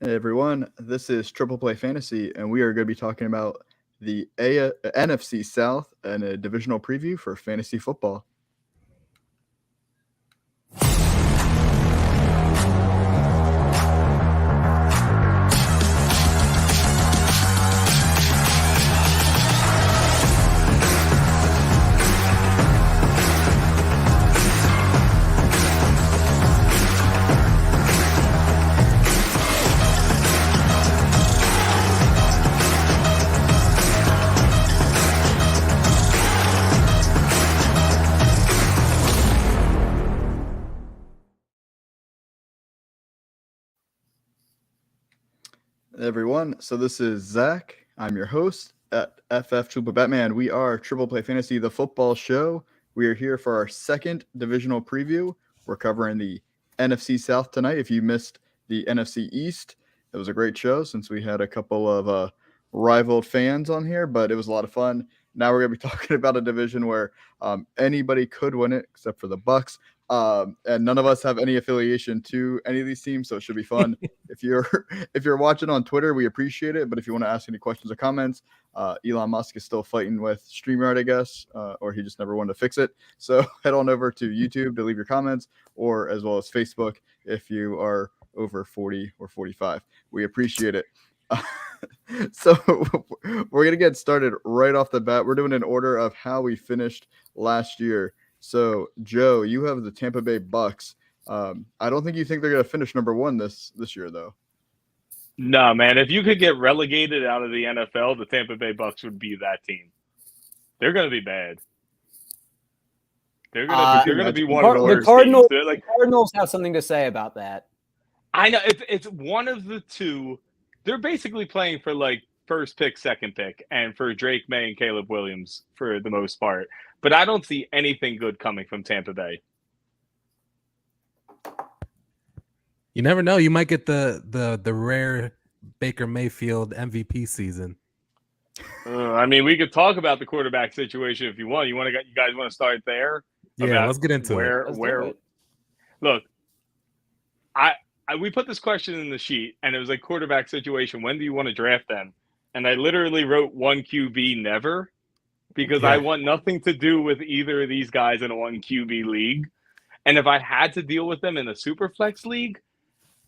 Hey everyone, this is Triple Play Fantasy, and we are going to be talking about the NFC South and a divisional preview for fantasy football. Everyone, so this is Zach. I'm your host at FF Triple Batman. We are Triple Play Fantasy, the football show. We are here for our second divisional preview. We're covering the NFC South tonight. If you missed the NFC East, it was a great show since we had a couple of rivaled fans on here, but it was a lot of fun. Now we're going to be talking about a division where anybody could win it except for the Bucks. And none of us have any affiliation to any of these teams, so it should be fun. If you're watching on Twitter, we appreciate it. But if you want to ask any questions or comments, Elon Musk is still fighting with StreamYard, I guess, or he just never wanted to fix it. So head on over to YouTube to leave your comments, or as well as Facebook if you are over 40 or 45. We appreciate it. So we're gonna get started right off the bat. We're doing an order of how we finished last year. So, Joe, you have the Tampa Bay Bucks. I don't think you think they're going to finish number one this year, though. No, man. If you could get relegated out of the NFL, the Tampa Bay Bucks would be that team. They're going to be bad. They're going to be one of the worst teams. The Cardinals have something to say about that. I know. It's one of the two. They're basically playing for, first pick, second pick, and for Drake May and Caleb Williams for the most part. But I don't see anything good coming from Tampa Bay. You never know. You might get the rare Baker Mayfield MVP season. We could talk about the quarterback situation if you want. You guys want to start there? Yeah, let's get into it. Look, we put this question in the sheet, and it was like quarterback situation. When do you want to draft them? And I literally wrote one QB never. Because I want nothing to do with either of these guys in a one QB league. And if I had to deal with them in a Superflex league,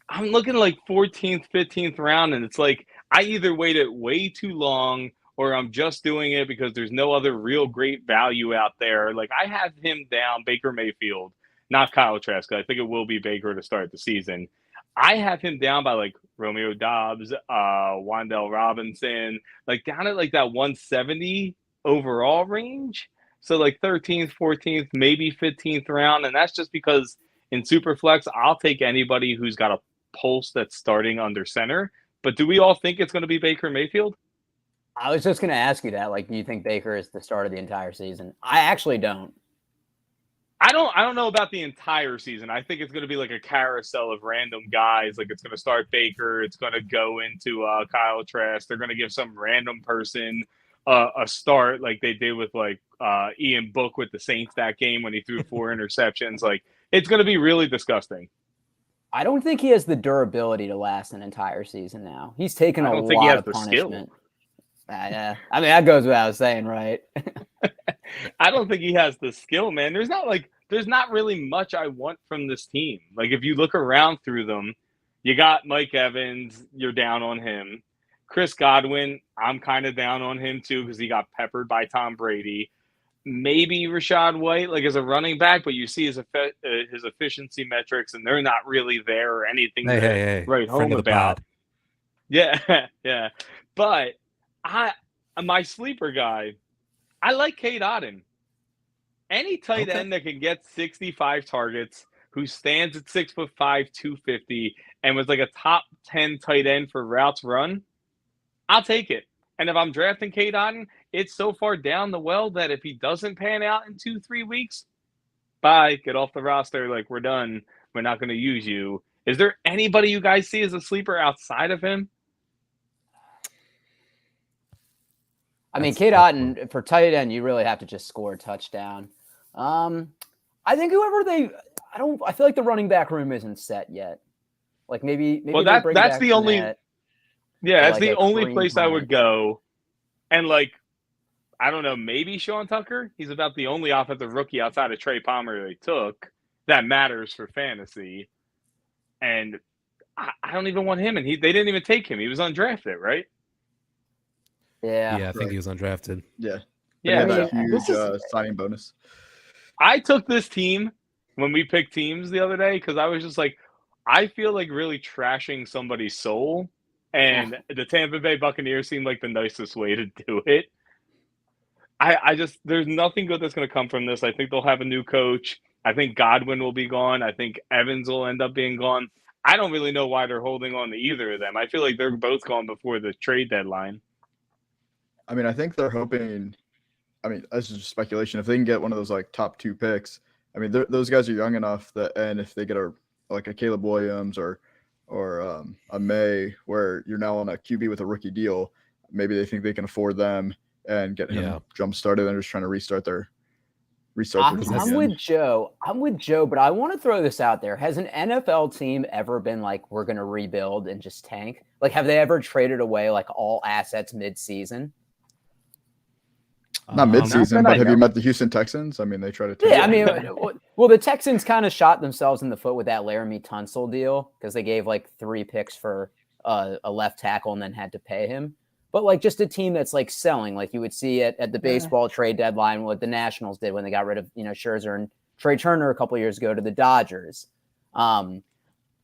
I'm looking like 14th, 15th round. And it's like I either waited way too long or I'm just doing it because there's no other real great value out there. Like I have him down, Baker Mayfield, not Kyle Trask. I think it will be Baker to start the season. I have him down by like Romeo Doubs, Wan'Dale Robinson, like down at like that 170 overall range. So like 13th, 14th, maybe 15th round. And that's just because in Superflex, I'll take anybody who's got a pulse that's starting under center. But do we all think it's going to be Baker Mayfield? I was just going to ask you that. Like, do you think Baker is the start of the entire season? I actually don't. I don't know about the entire season. I think it's going to be like a carousel of random guys. Like it's going to start Baker. It's going to go into Kyle Trask. They're going to give some random person a start like they did with Ian Book with the Saints that game when he threw 4 interceptions. Like it's going to be really disgusting. I don't think he has the durability to last an entire season now. He's taken a lot of punishment. That goes without saying, right? I don't think he has the skill, man. There's not really much I want from this team. Like if you look around through them, you got Mike Evans, you're down on him. Chris Godwin, I'm kind of down on him too because he got peppered by Tom Brady. Maybe Rachaad White, like as a running back, but you see his efficiency metrics, and they're not really there or anything to write home about. Yeah, yeah. But my sleeper guy, I like Cade Otton. Any tight end that can get 65 targets, who stands at 6'5", 250, and was like a top 10 tight end for routes run, I'll take it. And if I'm drafting Cade Otton, it's so far down the well that if he doesn't pan out in 2-3 weeks, bye, get off the roster. Like, we're done. We're not going to use you. Is there anybody you guys see as a sleeper outside of him? I mean, Cade Otton, for tight end, you really have to just score a touchdown. I think I feel like the running back room isn't set yet. Like maybe well, they bring that's back the only. Fournette Yeah, or, that's like, the a only Kareem place I would Hunt. go. And like, I don't know, maybe Sean Tucker. He's about the only offensive rookie outside of Trey Palmer they took that matters for fantasy. And I don't even want him. And they didn't even take him. He was undrafted, right? Yeah. Yeah, I think he was undrafted. Yeah. Yeah, But he had I that mean, huge this is signing bonus. I took this team when we picked teams the other day because I was just like, I feel like really trashing somebody's soul. And the Tampa Bay Buccaneers seemed like the nicest way to do it. I just, there's nothing good that's going to come from this. I think they'll have a new coach. I think Godwin will be gone. I think Evans will end up being gone. I don't really know why they're holding on to either of them. I feel like they're both gone before the trade deadline. I mean, I think they're hoping. I mean, this is just speculation. If they can get one of those like top 2 picks, I mean, those guys are young enough that, and if they get a Caleb Williams or a May, where you're now on a QB with a rookie deal, maybe they think they can afford them and get him jump started. They're just trying to restart their team. I'm with Joe. But I want to throw this out there. Has an NFL team ever been like, we're going to rebuild and just tank? Like, have they ever traded away like all assets mid-season? Not mid-season, but have you met the Houston Texans? I mean, they try to. Yeah, I mean, well, the Texans kind of shot themselves in the foot with that Laramie Tunsil deal because they gave like 3 picks for a left tackle and then had to pay him. But like just a team that's like selling, like you would see at the baseball trade deadline, what the Nationals did when they got rid of Scherzer and Trey Turner a couple of years ago to the Dodgers,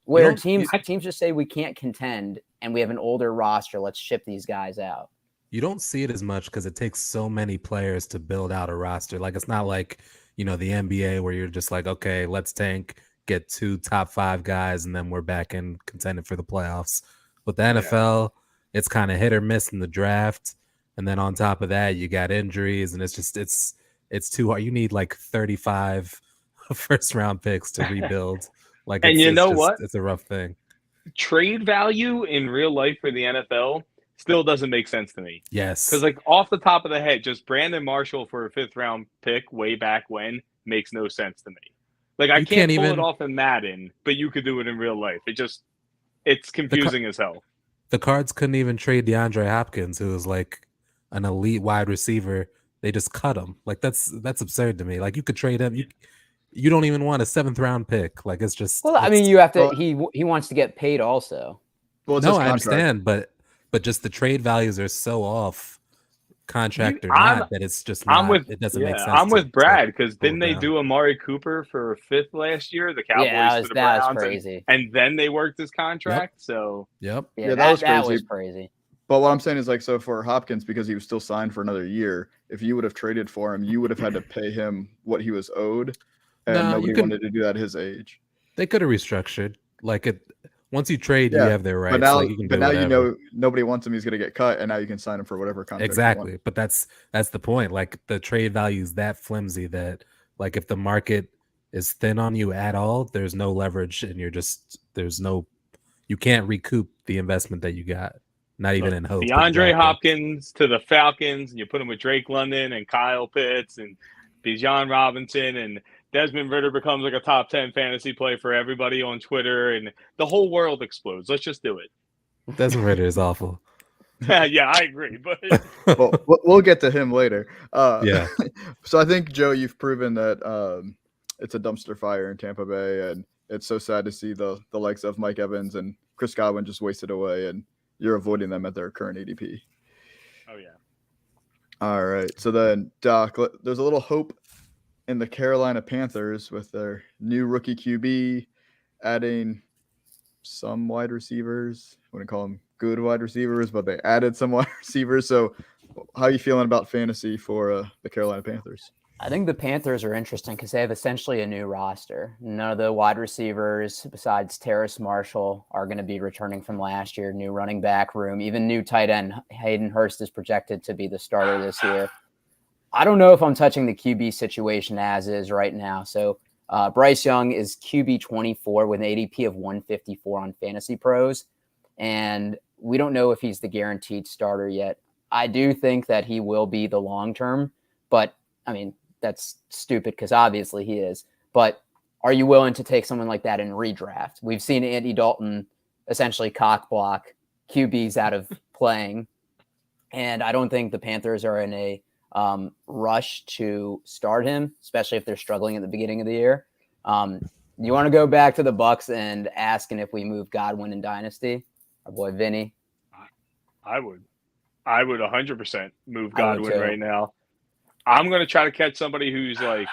where teams just say we can't contend and we have an older roster. Let's ship these guys out. You don't see it as much because it takes so many players to build out a roster. Like it's not like, the NBA where you're just like, okay, let's tank, get 2 top 5 guys, and then we're back in contending for the playoffs. With the NFL, it's kind of hit or miss in the draft. And then on top of that, you got injuries, and it's too hard. You need like 35 first round picks to rebuild. Like, and what? It's a rough thing. Trade value in real life for the NFL still doesn't make sense to me. Yes. Because, like, off the top of the head, just Brandon Marshall for a 5th-round pick way back when makes no sense to me. Like, I can't pull it off in Madden, but you could do it in real life. It's confusing as hell. The Cards couldn't even trade DeAndre Hopkins, who was, like, an elite wide receiver. They just cut him. Like, that's absurd to me. Like, you could trade him. You don't even want a 7th-round pick. Like, it's just... Well, I mean, you have to... He wants to get paid also. Well, no, I understand, but just the trade values are so off, contract or not, that it's just not, it doesn't make sense. I'm with Brad because didn't they do Amari Cooper for 5th last year? The Cowboys to the Browns, was crazy. And then they worked his contract. Yep. So that was crazy. But what I'm saying is, like, so for Hopkins, because he was still signed for another year, if you would have traded for him, you would have had to pay him what he was owed, and nobody wanted to do that at his age. They could have restructured. Like it. Once you trade, you have their rights. But now, like you can nobody wants him. He's going to get cut, and now you can sign him for whatever contract. Exactly, but that's the point. Like the trade value is that flimsy that, like, if the market is thin on you at all, there's no leverage, and you can't recoup the investment that you got. Not even in hope. DeAndre Hopkins to the Falcons, and you put him with Drake London and Kyle Pitts and Bijan Robinson, and Desmond Ridder becomes like a top 10 fantasy play for everybody on Twitter, and the whole world explodes. Let's just do it. Desmond Ridder is awful. Yeah, I agree. But well, we'll get to him later. Yeah. So I think, Joe, you've proven that it's a dumpster fire in Tampa Bay, and it's so sad to see the likes of Mike Evans and Chris Godwin just wasted away, and you're avoiding them at their current ADP. Oh, yeah. All right. So then, Doc, there's a little hope in the Carolina Panthers with their new rookie QB, adding some wide receivers. I wouldn't call them good wide receivers, but they added some wide receivers. So how are you feeling about fantasy for the Carolina Panthers? I think the Panthers are interesting because they have essentially a new roster. None of the wide receivers besides Terrace Marshall are going to be returning from last year. New running back room, even new tight end Hayden Hurst is projected to be the starter this year. I don't know if I'm touching the QB situation as is right now. So Bryce Young is QB 24 with an ADP of 154 on Fantasy Pros. And we don't know if he's the guaranteed starter yet. I do think that he will be the long term, but I mean, that's stupid because obviously he is. But are you willing to take someone like that in redraft? We've seen Andy Dalton essentially cock block QBs out of playing. And I don't think the Panthers are in a rush to start him, especially if they're struggling at the beginning of the year. You want to go back to the Bucks and asking if we move Godwin in Dynasty? Our boy Vinny. I would 100% move Godwin right now. I'm going to try to catch somebody who's like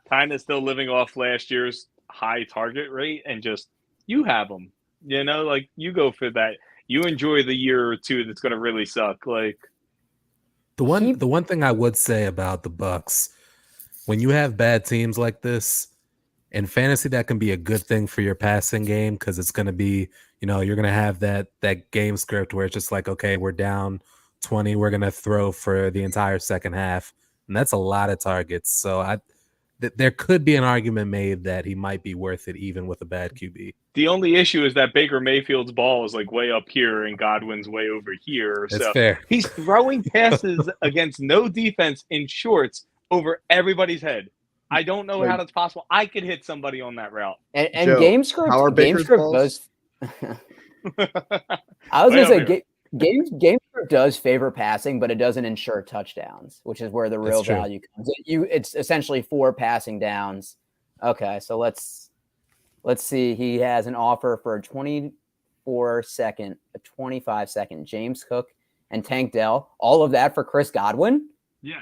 kind of still living off last year's high target rate and just you have them. You know, like you go for that. You enjoy the year or two that's going to really suck. Like the one thing I would say about the Bucks, when you have bad teams like this in fantasy, that can be a good thing for your passing game because it's going to be, you know, you're going to have that game script where it's just like, okay, we're down 20, we're going to throw for the entire second half, and that's a lot of targets. So there could be an argument made that he might be worth it even with a bad QB. The only issue is that Baker Mayfield's ball is like way up here and Godwin's way over here. That's so fair. He's throwing passes against no defense in shorts over everybody's head. I don't know how that's possible. I could hit somebody on that route. And Joe, game script does. I was going to say game script does favor passing, but it doesn't ensure touchdowns, which is where the real value comes. It's essentially 4 passing downs. Okay, so let's see. He has an offer for a 24-second, a 25-second James Cook and Tank Dell. All of that for Chris Godwin? Yeah.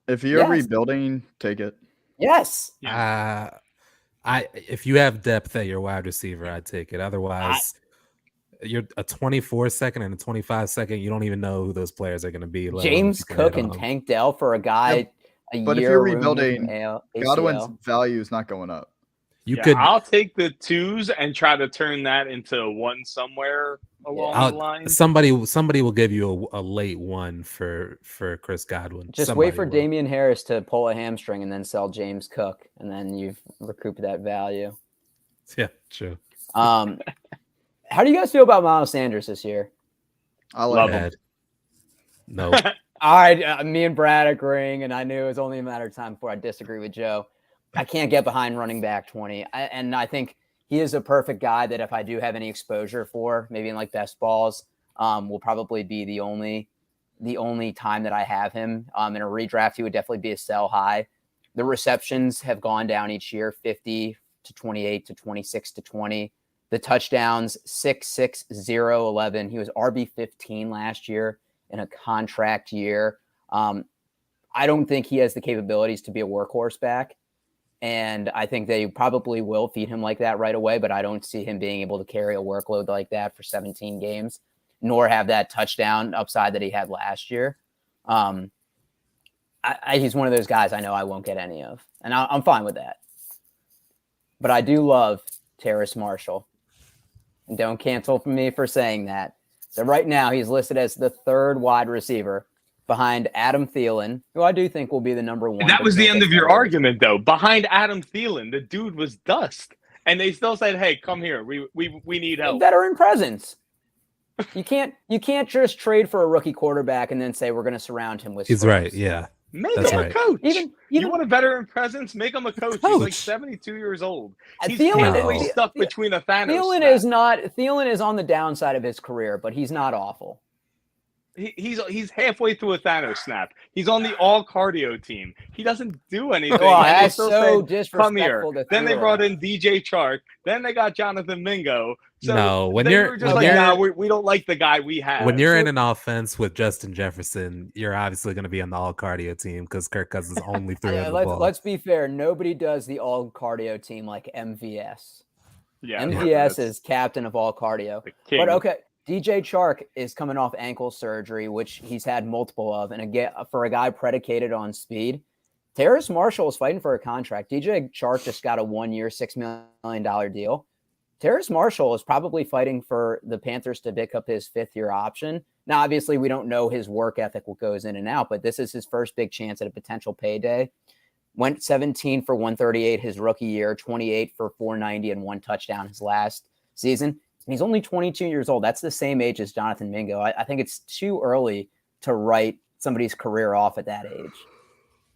If you're rebuilding, take it. Yes. If you have depth at your wide receiver, I'd take it. Otherwise, you're a 24-second and a 25-second. You don't even know who those players are going to be. James Cook and Tank Dell for a guy But if you're rebuilding, Godwin's value is not going up. I'll take the 2s and try to turn that into 1 somewhere along the line. Somebody will give you a late 1 for Chris Godwin. Just wait for Damian Harris to pull a hamstring and then sell James Cook, and then you've recouped that value. Yeah, true. How do you guys feel about Miles Sanders this year? I love him. No. All right, me and Brad agreeing, and I knew it was only a matter of time before I disagree with Joe. I can't get behind running back 20. And I think he is a perfect guy that if I do have any exposure for, maybe in like best balls, will probably be the only time that I have him. In a redraft, he would definitely be a sell high. The receptions have gone down each year, 50 to 28 to 26 to 20. The touchdowns, 6, 6, 0, 11. He was RB15 last year in a contract year. I don't think he has the capabilities to be a workhorse back. And I think they probably will feed him like that right away, but I don't see him being able to carry a workload like that for 17 games, nor have that touchdown upside that he had last year. He's one of those guys I know I won't get any of, and I'm fine with that. But I do love Terrace Marshall. And don't cancel me for saying that. So right now he's listed as the 3rd wide receiver behind Adam Thielen, who I do think will be the number 1. That was the end of your argument, though. Behind Adam Thielen, the dude was dust. And they still said, hey, come here. We need help. Veteran presence. You can't just trade for a rookie quarterback and then say we're going to surround him with He's scrubs. right, yeah. Make him a coach. Even you want a veteran presence? Make him a coach. He's like 72 years old. He's probably stuck between a Thanos. Thielen is on the downside of his career, but he's not awful. He's halfway through a Thanos snap. He's on the all cardio team. He doesn't do anything. Oh, that's so disrespectful. Come here. Then they brought in DJ Chark. Then they got Jonathan Mingo. So no, when you're just we don't like the guy we have. When you're in an offense with Justin Jefferson, you're obviously going to be on the all cardio team because Kirk Cousins only threw the ball. Let's be fair. Nobody does the all cardio team like MVS. Yeah, MVS is captain of all cardio. But okay, DJ Chark is coming off ankle surgery, which he's had multiple of, and again for a guy predicated on speed. Terrace Marshall is fighting for a contract. DJ Chark just got a 1-year, $6 million deal. Terrace Marshall is probably fighting for the Panthers to pick up his 5th-year option. Now, obviously, we don't know his work ethic, what goes in and out, but this is his first big chance at a potential payday. Went 17 for 138 his rookie year, 28 for 490 and 1 touchdown his last season. And he's only 22 years old. That's the same age as Jonathan Mingo. I think it's too early to write somebody's career off at that age.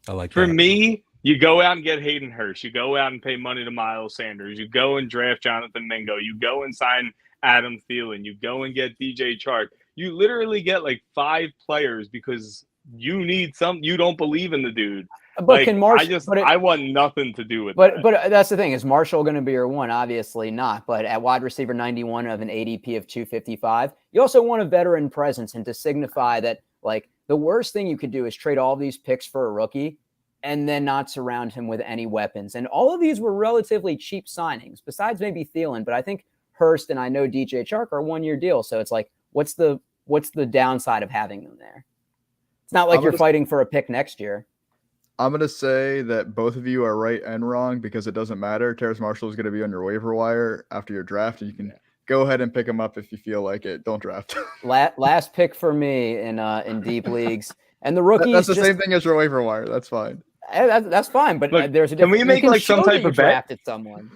I like that. For me, you go out and get Hayden Hurst. You go out and pay money to Miles Sanders. You go and draft Jonathan Mingo. You go and sign Adam Thielen. You go and get DJ Chark. You literally get like 5 players because you need some. You don't believe in the dude. But Like, can Marshall? I want nothing to do with But that. but that's the thing. Is Marshall going to be your one? Obviously not. But at wide receiver 91 of an ADP of 255, you also want a veteran presence, and to signify that, like, the worst thing you could do is trade all these picks for a rookie and then not surround him with any weapons. And all of these were relatively cheap signings, besides maybe Thielen. But I think Hurst and I know DJ Chark are 1-year deals. So it's like, what's the downside of having them there? It's not like you're fighting for a pick next year. I'm going to say that both of you are right and wrong because it doesn't matter. Terrace Marshall is going to be on your waiver wire after your draft. And you can go ahead and pick him up if you feel like it. Don't draft. Last pick for me in deep leagues. And the rookies. That's the same thing as your waiver wire. That's fine. That's fine. But Look, there's a difference. Can we make like some type of bet? Drafted someone.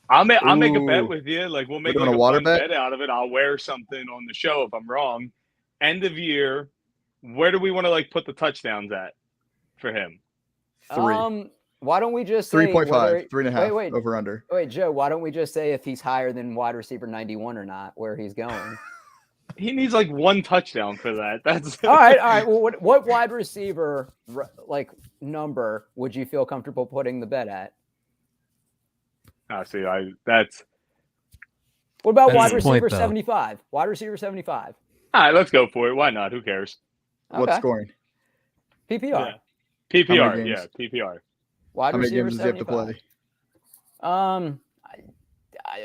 I'll make a bet with you. Like, we'll make like a water fun bet out of it. I'll wear something on the show if I'm wrong. End of year, where do we want to like put the touchdowns at for him? 3. Why don't we just say 3.5, 3.5 wait. over under. Wait, Joe, why don't we just say if he's higher than wide receiver 91 or not, where he's going? He needs like 1 touchdown for that. That's all right. Well, what wide receiver like number would you feel comfortable putting the bet at? That's. What about wide the receiver point, 75? Wide receiver 75. All right, let's go for it. Why not? Who cares? Okay. What's scoring? PPR. Yeah. PPR. games? Yeah, PPR. Wide How many receiver games does he have to 75.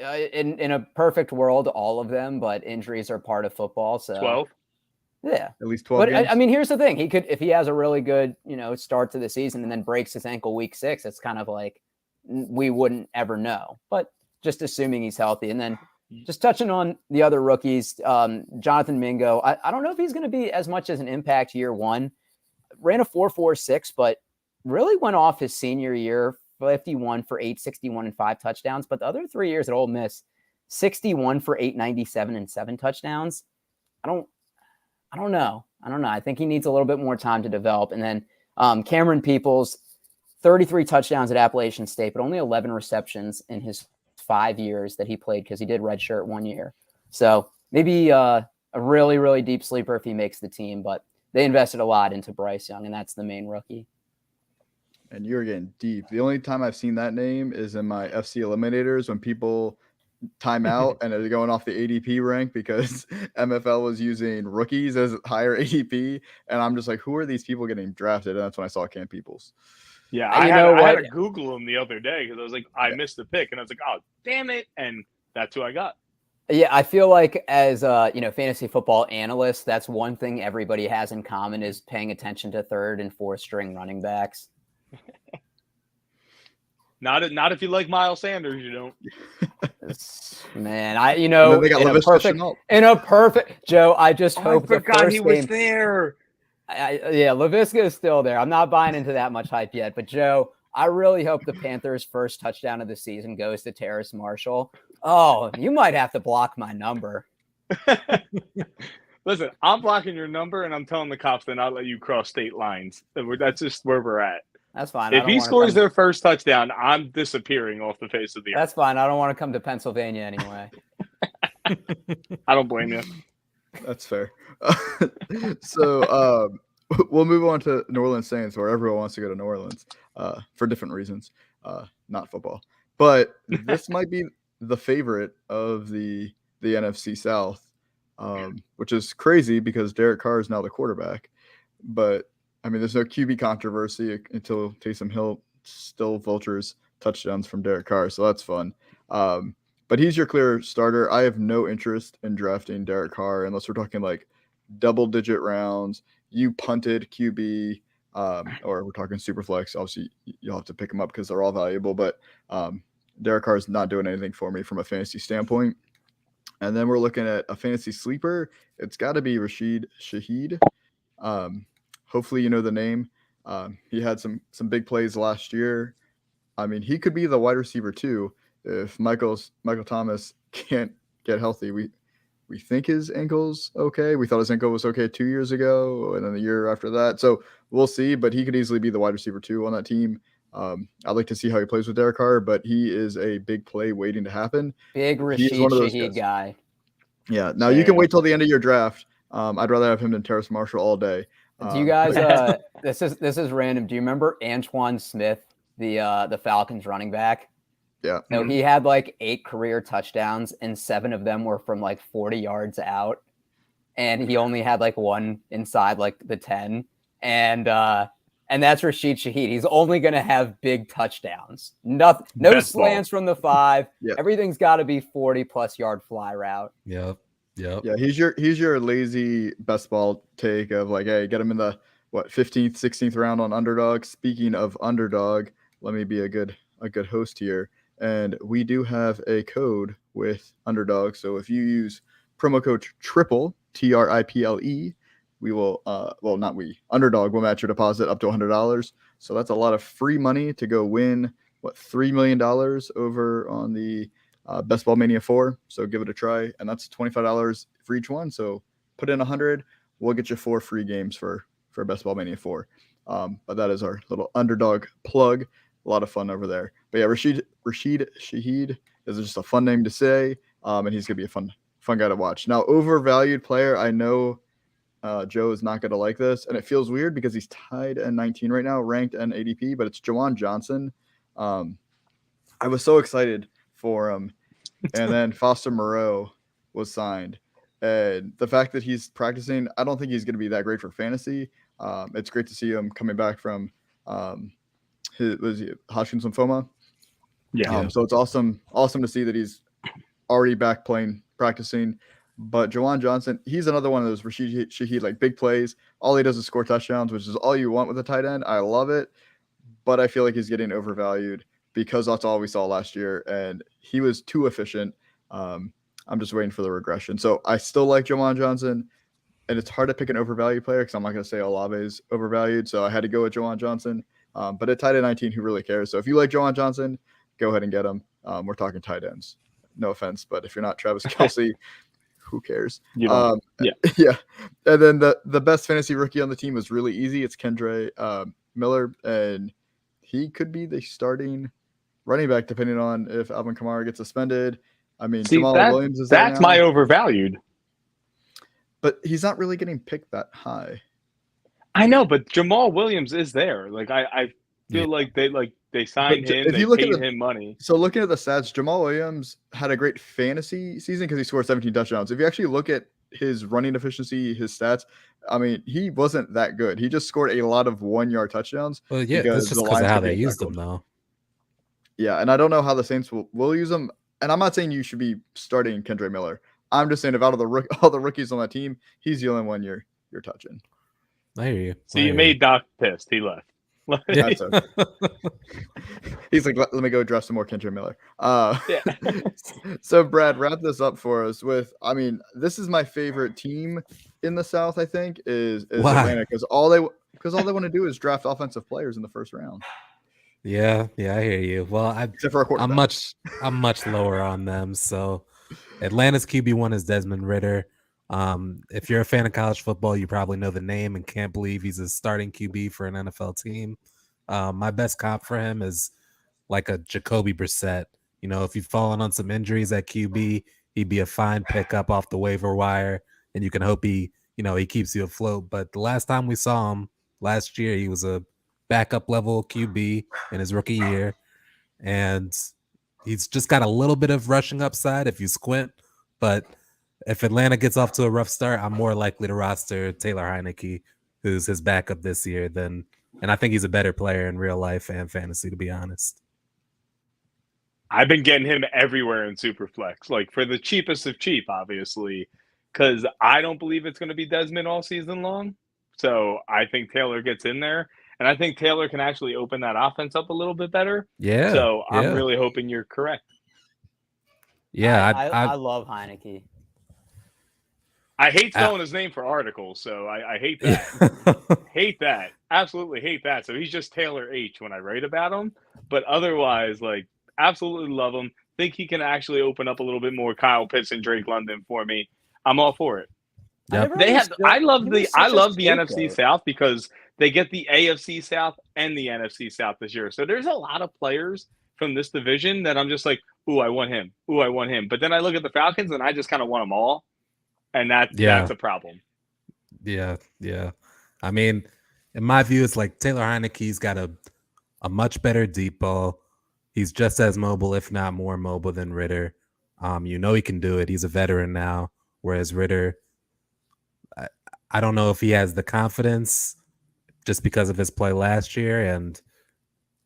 play? In a perfect world, all of them, but injuries are part of football. So 12. Yeah. At least 12 But games? I mean, here's the thing. He could, if he has a really good, start to the season and then breaks his ankle week 6, it's kind of like we wouldn't ever know. But just assuming he's healthy. And then just touching on the other rookies, Jonathan Mingo, I don't know if he's going to be as much as an impact year 1. Ran a 4.46, but really went off his senior year, 51 for 861 and 5 touchdowns. But the other 3 years at Ole Miss, 61 for 897 and 7 touchdowns. I don't know. I think he needs a little bit more time to develop. And then Cameron Peoples, 33 touchdowns at Appalachian State, but only 11 receptions in his 5 years that he played because he did redshirt 1 year. So maybe a really, really deep sleeper if he makes the team. But they invested a lot into Bryce Young, and that's the main rookie. And you're getting deep. The only time I've seen that name is in my FC Eliminators when people time out and they're going off the ADP rank because MFL was using rookies as higher ADP. And I'm just like, who are these people getting drafted? And that's when I saw Cam Peoples. Yeah, And I had to Google him the other day because I was like, I missed the pick. And I was like, oh, damn it. And that's who I got. Yeah, I feel like as fantasy football analysts, that's one thing everybody has in common is paying attention to 3rd and 4th string running backs. Not if you like Miles Sanders, you don't. Man, They got in a perfect Joe, I just hope I forgot he was there. Laviska is still there. I'm not buying into that much hype yet, but Joe, I really hope the Panthers' first touchdown of the season goes to Terrace Marshall. Oh, you might have to block my number. Listen, I'm blocking your number, and I'm telling the cops to not let you cross state lines. That's just where we're at. That's fine. If he scores their first touchdown, I'm disappearing off the face of the earth. That's fine. I don't want to come to Pennsylvania anyway. I don't blame you. That's fair. So we'll move on to New Orleans Saints, where everyone wants to go to New Orleans for different reasons, not football. But this might be the favorite of the NFC South, which is crazy because Derek Carr is now the quarterback. But I mean, there's no QB controversy until Taysom Hill still vultures touchdowns from Derek Carr, so that's fun. But he's your clear starter. I have no interest in drafting Derek Carr unless we're talking like double-digit rounds. You punted QB, or we're talking super flex. Obviously, you'll have to pick them up because they're all valuable. But Derek Carr is not doing anything for me from a fantasy standpoint. And then we're looking at a fantasy sleeper. It's got to be Rashid Shaheed. Hopefully you know the name. He had some big plays last year. I mean, he could be the wide receiver too if Michael Thomas can't get healthy. We think his ankle's okay. We thought his ankle was okay 2 years ago, and then the year after that. So we'll see. But he could easily be the wide receiver too on that team. I'd like to see how he plays with Derek Carr, but he is a big play waiting to happen. Big Rashid Shaheed guy. Yeah. Now you can wait till the end of your draft. I'd rather have him than Terrace Marshall all day. Do you guys? This is random. Do you remember Antoine Smith, the Falcons running back? Yeah. So he had like 8 career touchdowns, and 7 of them were from like 40 yards out, and he only had like 1 inside like the 10, and that's Rashid Shaheed. He's only going to have big touchdowns. No slants from the 5. Yeah. Everything's got to be 40+ yard fly route. Yep. Yeah, he's your lazy best ball take of like, hey, get him in the 15th, 16th round on underdog. Speaking of underdog, let me be a good host here. And we do have a code with underdog. So if you use promo code TRIPLE, TRIPLE, we will underdog will match your deposit up to $100. So that's a lot of free money to go win $3 million over on the Best Ball Mania 4. So give it a try, and that's $25 for each one. So put in 100, we'll get you 4 free games for Best Ball Mania 4. But that is our little underdog plug. A lot of fun over there. But yeah, Rashid Shaheed is just a fun name to say, and he's gonna be a fun guy to watch. Now, overvalued player, I know Joe is not gonna like this, and it feels weird because he's tied at 19 right now, ranked and ADP, but it's Juwan Johnson. I was so excited for him, and then Foster Moreau was signed, and the fact that he's practicing, I don't think he's going to be that great for fantasy. It's great to see him coming back from Hodgkin's lymphoma. Yeah. So it's awesome to see that he's already back practicing. But Juwan Johnson, he's another one of those Rashid Shaheed, like big plays. All he does is score touchdowns, which is all you want with a tight end. I love it, but I feel like he's getting overvalued, because that's all we saw last year, and he was too efficient. I'm just waiting for the regression. So I still like Juwan Johnson, and it's hard to pick an overvalued player because I'm not going to say Olave is overvalued. So I had to go with Juwan Johnson. But at tight end 19, who really cares? So if you like Juwan Johnson, go ahead and get him. We're talking tight ends. No offense, but if you're not Travis Kelce, who cares? Yeah. Yeah. And then the best fantasy rookie on the team was really easy. It's Kendre Miller, and he could be the starting running back, depending on if Alvin Kamara gets suspended. I mean, Jamal Williams is there now. That's my overvalued. But he's not really getting picked that high. I know, but Jamal Williams is there. Like I feel like they signed him. They paid him money. So looking at the stats, Jamal Williams had a great fantasy season because he scored 17 touchdowns. If you actually look at his running efficiency, his stats, I mean, he wasn't that good. He just scored a lot of 1-yard touchdowns. Well, yeah, that's just because of how they used him, though. Yeah, and I don't know how the Saints will use him. And I'm not saying you should be starting Kendre Miller. I'm just saying if out of all the rookies on that team, he's the only one you're touching. I hear you. So you made Doc pissed. He left. That's okay. He's like, let me go draft some more Kendre Miller. So Brad, wrap this up for us with, I mean, this is my favorite team in the South, I think, is Atlanta, because all they want to do is draft offensive players in the first round. Yeah, I hear you. Well, I'm much lower on them. So Atlanta's QB1 is Desmond Ridder. If you're a fan of college football, you probably know the name and can't believe he's a starting QB for an NFL team. My best comp for him is like a Jacoby Brissett. You know, if you've fallen on some injuries at QB, he'd be a fine pickup off the waiver wire, and you can hope he keeps you afloat. But the last time we saw him last year, he was a backup level QB in his rookie year, and he's just got a little bit of rushing upside if you squint. But if Atlanta gets off to a rough start, I'm more likely to roster Taylor Heineke, who's his backup this year, and I think he's a better player in real life and fantasy, to be honest. I've been getting him everywhere in Superflex, like for the cheapest of cheap, obviously, because I don't believe it's going to be Desmond all season long. So I think Taylor gets in there, and I think Taylor can actually open that offense up a little bit better. Yeah. So I'm really hoping you're correct. Yeah, I love Heineke. I hate spelling his name for articles, so I hate that. Hate that. Absolutely hate that. So he's just Taylor H when I write about him. But otherwise, like, absolutely love him. Think he can actually open up a little bit more Kyle Pitts and Drake London for me. I'm all for it. Yep. I love the NFC South because they get the AFC South and the NFC South this year. So there's a lot of players from this division that I'm just like, ooh, I want him. Ooh, I want him. But then I look at the Falcons and I just kind of want them all. and that's a problem. Yeah. I mean, in my view, it's like Taylor Heineke's got a much better deep ball. He's just as mobile, if not more mobile, than Ritter. He can do it. He's a veteran now, whereas Ritter, I don't know if he has the confidence just because of his play last year, and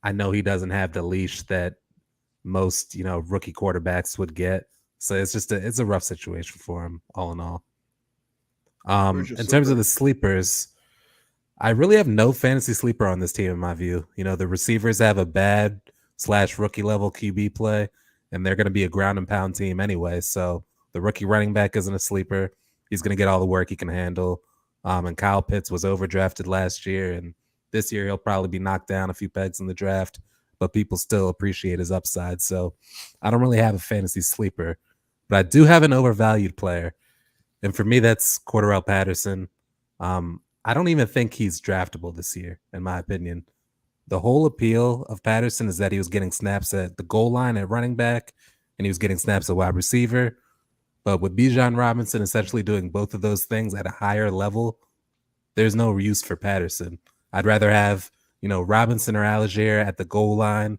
I know he doesn't have the leash that most rookie quarterbacks would get. So it's a rough situation for him, all in all. In terms of the sleepers, I really have no fantasy sleeper on this team in my view. The receivers have a bad / rookie level QB play, and they're going to be a ground and pound team anyway. So the rookie running back isn't a sleeper. He's going to get all the work he can handle. And Kyle Pitts was overdrafted last year, and this year he'll probably be knocked down a few pegs in the draft, but people still appreciate his upside. So I don't really have a fantasy sleeper, but I do have an overvalued player. And for me, that's Cordarrelle Patterson. I don't even think he's draftable this year, in my opinion. The whole appeal of Patterson is that he was getting snaps at the goal line at running back, and he was getting snaps at wide receiver. But with Bijan Robinson essentially doing both of those things at a higher level, there's no use for Patterson. I'd rather have, Robinson or Algier at the goal line,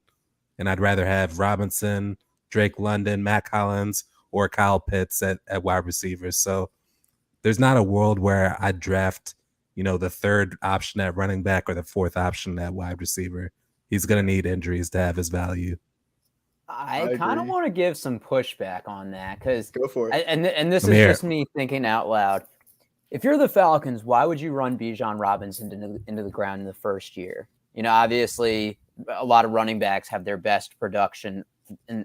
and I'd rather have Robinson, Drake London, Matt Collins, or Kyle Pitts at wide receivers. So there's not a world where I'd draft, the third option at running back or the fourth option at wide receiver. He's going to need injuries to have his value. I kind of want to give some pushback on that because go for it. And this is just me thinking out loud. If you're the Falcons, why would you run Bijan Robinson into the ground in the first year? Obviously, a lot of running backs have their best production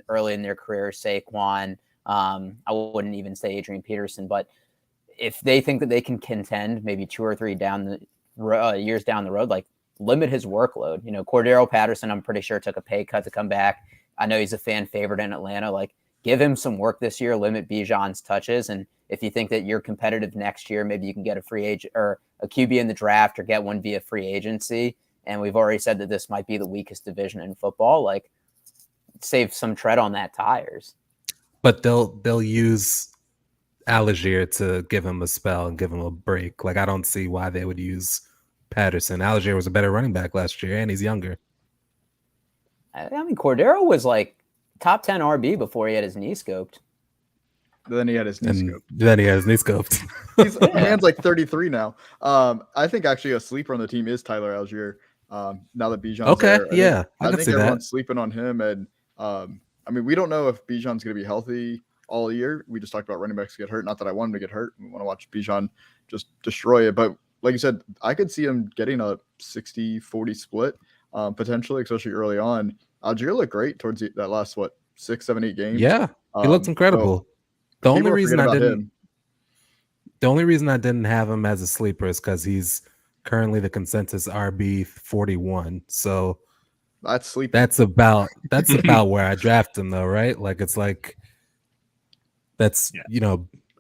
early in their career. Saquon, I wouldn't even say Adrian Peterson, but if they think that they can contend maybe 2 or 3 years down the road, like limit his workload. Cordarrelle Patterson, I'm pretty sure took a pay cut to come back. I know he's a fan favorite in Atlanta. Like, give him some work this year, limit Bijan's touches. And if you think that you're competitive next year, maybe you can get a free agent or a QB in the draft or get one via free agency. And we've already said that this might be the weakest division in football. Like, save some tread on that tires. But they'll use Algier to give him a spell and give him a break. Like, I don't see why they would use Patterson. Algier was a better running back last year, and he's younger. I mean, Cordarrelle was like top 10 RB before he had his knee scoped. Then he had his knee scoped. Then he had his knee scoped. Man's like 33 now. I think actually a sleeper on the team is Tyler Algier. Now that Bijan's there. I think everyone's sleeping on him. And I mean, we don't know if Bijan's going to be healthy all year. We just talked about running backs get hurt. Not that I want him to get hurt. We want to watch Bijan just destroy it. But like you said, I could see him getting a 60-40 split potentially, especially early on. Algier looked great towards that last 6, 7, 8 games. Yeah, he looked incredible. So the only reason I didn't have him as a sleeper is because he's currently the consensus RB 41. So that's sleeping. That's about where I draft him, though, right? Like it's like that's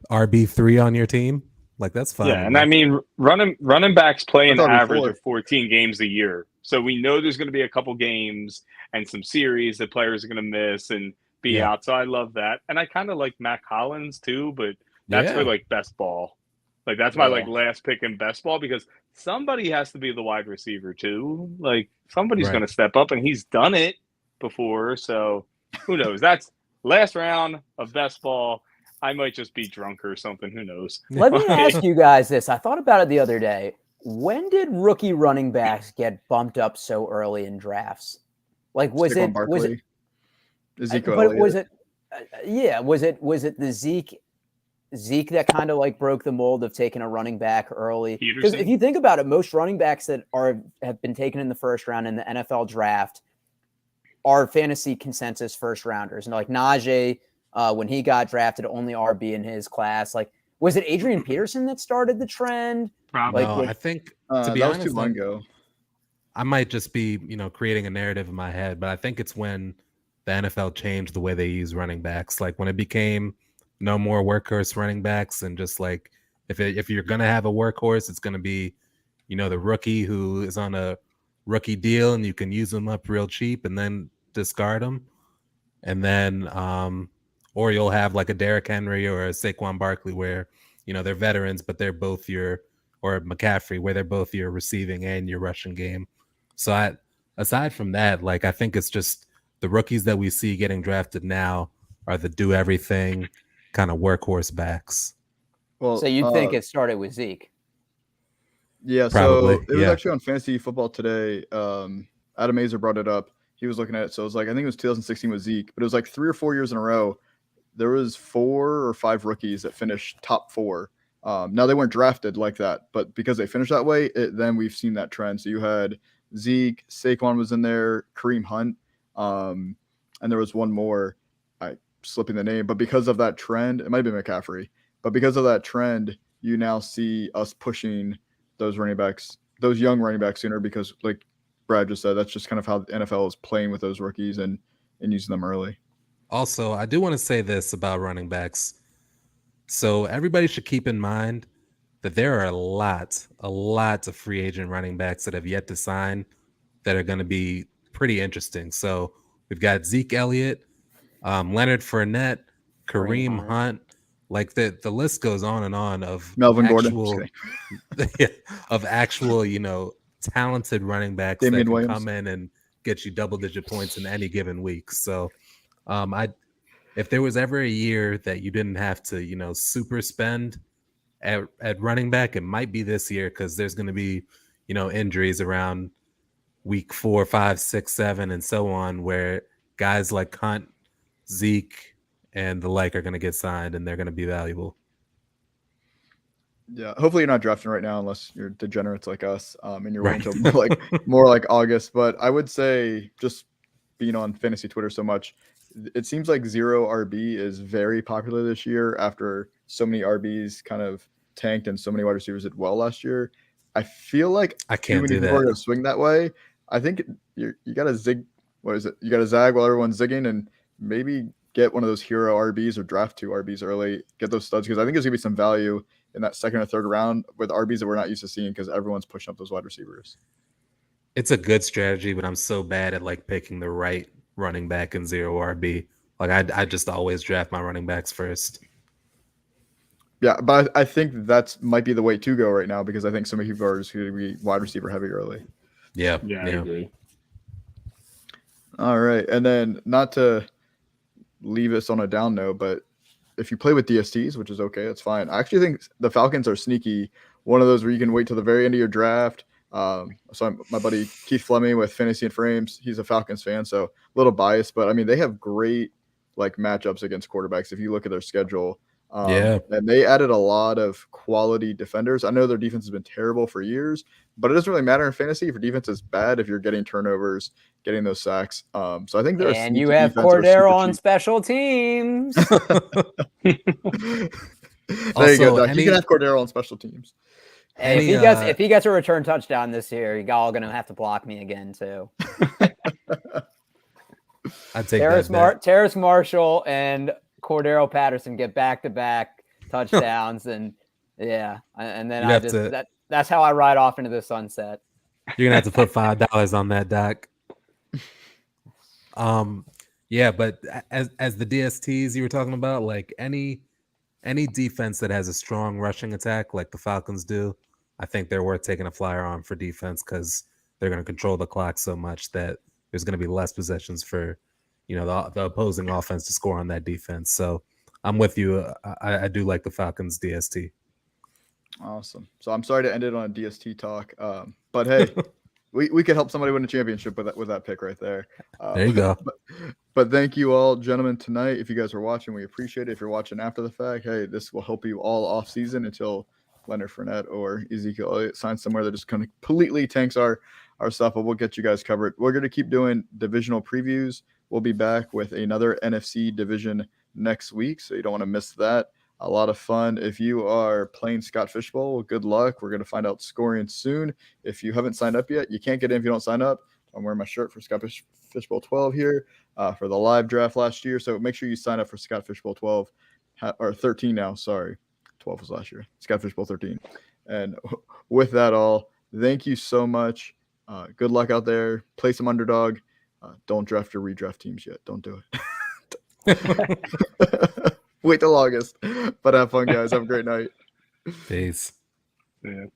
RB 3 on your team. Like that's fine. Yeah, and I mean running backs play an average of 14 games a year. So we know there's going to be a couple games and some series that players are going to miss and be out. So I love that. And I kind of like Matt Collins too, but that's for like best ball. Like that's my like last pick in best ball because somebody has to be the wide receiver too. Like somebody's going to step up and he's done it before. So who knows? That's last round of best ball. I might just be drunk or something. Who knows? Let me ask you guys this. I thought about it the other day. When did rookie running backs get bumped up so early in drafts? Like, was it the Zeke that kind of like broke the mold of taking a running back early? Because if you think about it, most running backs that have been taken in the first round in the NFL draft are fantasy consensus first rounders. And like Najee, when he got drafted, only RB in his class. Like, was it Adrian Peterson that started the trend? Probably. I think to be honest, too long ago. I might just be, creating a narrative in my head, but I think it's when the NFL changed the way they use running backs. Like when it became no more workhorse running backs, and just like if you're gonna have a workhorse, it's gonna be, the rookie who is on a rookie deal, and you can use them up real cheap and then discard them, and then or you'll have like a Derrick Henry or a Saquon Barkley where they're veterans, but they're both or McCaffrey, where they're both your receiving and your rushing game. So aside from that, like, I think it's just the rookies that we see getting drafted now are the do everything kind of workhorse backs. Well, So you think it started with Zeke? Yeah, Probably, so it was actually on Fantasy Football Today. Adam Azer brought it up. He was looking at it. So it was like, I think it was 2016 with Zeke, but it was like 3 or 4 years in a row. There was 4 or 5 rookies that finished top 4. Now they weren't drafted like that, but because they finished that way, then we've seen that trend. So you had Zeke, Saquon was in there, Kareem Hunt, and there was one more. I slipping the name, but because of that trend, it might have been McCaffrey. But because of that trend, you now see us pushing those running backs, those young running backs sooner, because like Brad just said, that's just kind of how the NFL is playing with those rookies and using them early. Also, I do want to say this about running backs. So everybody should keep in mind that there are a lot of free agent running backs that have yet to sign that are going to be pretty interesting. So we've got Zeke Elliott, Leonard Fournette, Kareem Hunt. Like the list goes on and on of Melvin actual, Gordon. of actual, talented running backs Damian that can Williams. come in and get you double-digit points in any given week. So, if there was ever a year that you didn't have to, super spend at running back, it might be this year, because there's going to be, injuries around week 4, 5, 6, 7, and so on, where guys like Hunt, Zeke, and the like are going to get signed, and they're going to be valuable. Yeah, hopefully you're not drafting right now unless you're degenerates like us, and you're waiting until more like August. But I would say, just being on fantasy Twitter so much, it seems like zero RB is very popular this year after so many RBs kind of tanked and so many wide receivers did well last year. I feel like I can't do people are that. going to swing that way. I think you got to zig. What is it? You got to zag while everyone's zigging, and maybe get one of those hero RBs or draft 2 RBs early. Get those studs, because I think there's going to be some value in that second or third round with RBs that we're not used to seeing, because everyone's pushing up those wide receivers. It's a good strategy, but I'm so bad at like picking the right running back in zero RB. Like I just always draft my running backs first. Yeah, but I think that might be the way to go right now, because I think so many people are just going to be wide receiver heavy early. Yeah, I agree. All right, and then not to leave us on a down note, but if you play with DSTs, which is okay, that's fine. I actually think the Falcons are sneaky. One of those where you can wait till the very end of your draft. My buddy Keith Fleming with Fantasy and Frames, he's a Falcons fan, so a little biased, but I mean, they have great like matchups against quarterbacks if you look at their schedule. And they added a lot of quality defenders. I know their defense has been terrible for years, but it doesn't really matter in fantasy if your defense is bad, if you're getting turnovers, getting those sacks. So I think there's and you have Cordero on special teams. There you go, Doc. You can have Cordero on special teams. And if he gets a return touchdown this year, y'all gonna have to block me again too. I'd take Terrace Marshall and Cordero Patterson get back-to-back touchdowns, and yeah, and then that's how I ride off into the sunset. You're gonna have to put $5 on that, Doc. Yeah, but as the DSTs you were talking about, like any defense that has a strong rushing attack like the Falcons do, I think they're worth taking a flyer on for defense, because they're going to control the clock so much that there's going to be less possessions for the opposing offense to score on that defense. So I'm with you. I do like the Falcons DST. Awesome. So I'm sorry to end it on a DST talk, but hey, we could help somebody win a championship with that pick right there. There you go. But thank you all, gentlemen, tonight. If you guys are watching, we appreciate it. If you're watching after the fact, hey, this will help you all off season until Leonard Fournette or Ezekiel Elliott signs somewhere that just kind of completely tanks our stuff, but we'll get you guys covered. We're going to keep doing divisional previews. We'll be back with another NFC division next week, so you don't want to miss that. A lot of fun. If you are playing Scott Fishbowl, good luck. We're going to find out scoring soon. If you haven't signed up yet, you can't get in if you don't sign up. I'm wearing my shirt for Scott Fishbowl 12 here for the live draft last year, so make sure you sign up for Scott Fishbowl 12 or 13 now. Sorry, 12 was last year. Scott Fishbowl 13. And with that all, thank you so much. Good luck out there. Play some underdog. Don't draft or redraft teams yet. Don't do it. Wait till August. But have fun, guys. Have a great night. Peace. Yeah.